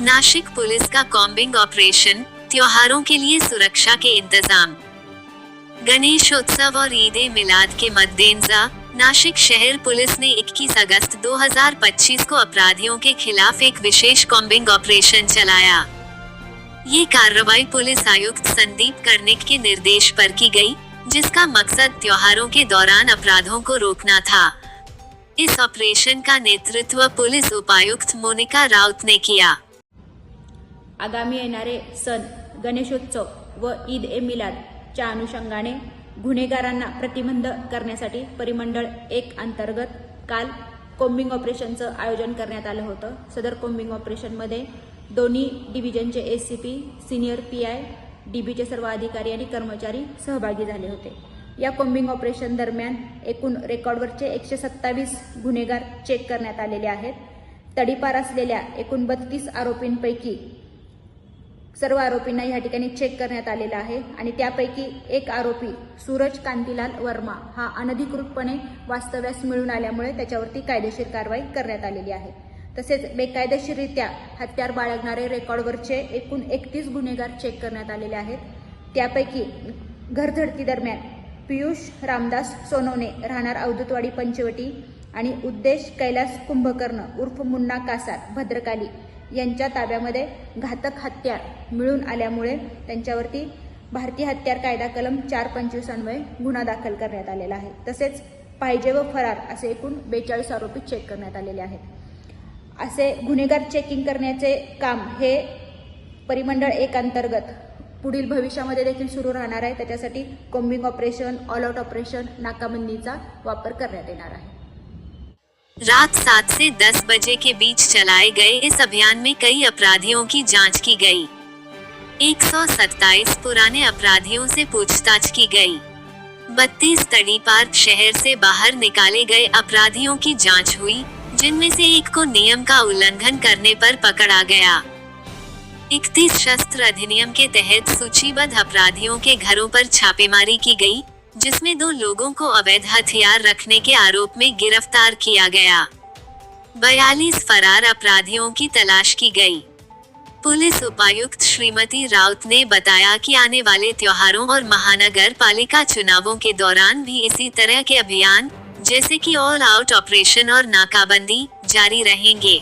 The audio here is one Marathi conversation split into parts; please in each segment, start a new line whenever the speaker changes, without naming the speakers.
नासिक पुलिस का कॉम्बिंग ऑपरेशन, त्योहारों के लिए सुरक्षा के इंतजाम। गणेशोत्सव और ईद ए मिलाद के मद्देनजर नासिक शहर पुलिस ने 21 अगस्त 2025 को अपराधियों के खिलाफ एक विशेष कॉम्बिंग ऑपरेशन चलाया। ये कार्रवाई पुलिस आयुक्त संदीप कर्णिक के निर्देश पर की गई, जिसका मकसद त्योहारों के दौरान अपराधों को रोकना था। इस ऑपरेशन का नेतृत्व पुलिस उपायुक्त मोनिका राउत ने किया।
आगामी येणारे सण गणेशोत्सव व ईद ए मिलाद च्या अनुषंगाने गुन्हेगारांना प्रतिबंध करण्यासाठी परिमंडळ 1 अंतर्गत काल कॉम्बिंग ऑपरेशनचं आयोजन करण्यात आलं होतं। सदर कॉम्बिंग ऑपरेशनमध्ये दोन्ही डिव्हिजनचे एसीपी, सिनियर पीआय, डीबीचे सर्व अधिकारी आणि कर्मचारी सहभागी झाले होते। या कॉम्बिंग ऑपरेशन दरम्यान एकूण रेकॉर्डवरचे 127 गुन्हेगार चेक करण्यात आलेले आहेत। तडीपार असलेल्या एकूण 32 आरोपींपैकी सर्व आरोपींना या ठिकाणी चेक करण्यात आलेला आहे आणि त्यापैकी एक आरोपी सूरज कांतीलाल वर्मा हा अनधिकृतपणे वास्तव्यास मिळून आल्यामुळे त्याच्यावरती कायदेशीर कारवाई करण्यात आलेली आहे। तसेच बेकायदेशीररित्या हत्यार बाळगणारे रेकॉर्डवरचे एकूण 31 गुन्हेगार चेक करण्यात आलेले आहेत। त्यापैकी घरझडती दरम्यान पियुष रामदास सोनवणे राहणार अवधूतवाडी पंचवटी आणि उद्देश कैलास कुंभकर्ण उर्फ मुन्ना कासार भद्रकाली यांच्या ताब्यामध्ये घातक हत्यार मिळून आल्यामुळे त्यांच्यावरती भारतीय हत्यार कायदा कलम 425 अन्वये गुन्हा दाखल करण्यात आलेला आहे। तसेच पाहिजे व फरार असे एकूण 42 आरोपी चेक करण्यात आलेले आहेत। असे गुन्हेगार चेकिंग करण्याचे काम हे परिमंडळ 1 अंतर्गत पुढील भविष्यामध्ये देखील सुरू राहणार आहे। त्याच्यासाठी combing operation, all out operation, नाकाबंदीचा वापर करण्यात येणार आहे।
रात 7 से 10 बजे के बीच चलाए गए इस अभियान में कई अपराधियों की जांच की गई। 127 पुराने अपराधियों से पूछताछ की गई। 32 तड़ीपार शहर से बाहर निकाले गए अपराधियों की जांच हुई, जिनमें से एक को नियम का उल्लंघन करने पर पकड़ा गया। 31 शस्त्र अधिनियम के तहत सूचीबद्ध अपराधियों के घरों पर छापेमारी की गई, जिसमें 2 लोगों को अवैध हथियार रखने के आरोप में गिरफ्तार किया गया। 42 फरार अपराधियों की तलाश की गई। पुलिस उपायुक्त श्रीमती राउत ने बताया कि आने वाले त्योहारों और महानगर पालिका चुनावों के दौरान भी इसी तरह के अभियान, जैसे कि ऑल आउट ऑपरेशन और नाकाबंदी, जारी रहेंगे।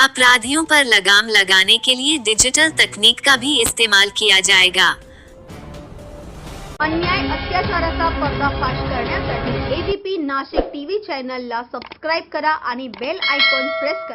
अपराधियों पर लगाम लगाने के लिए डिजिटल तकनीक का भी इस्तेमाल किया जाएगा।
अन्याय अत्याचाराचा पर्दाफाश करण्यासाठी एबीपी नाशिक टीव्ही चॅनलला सबस्क्राइब करा आणि बेल आयकॉन प्रेस करा।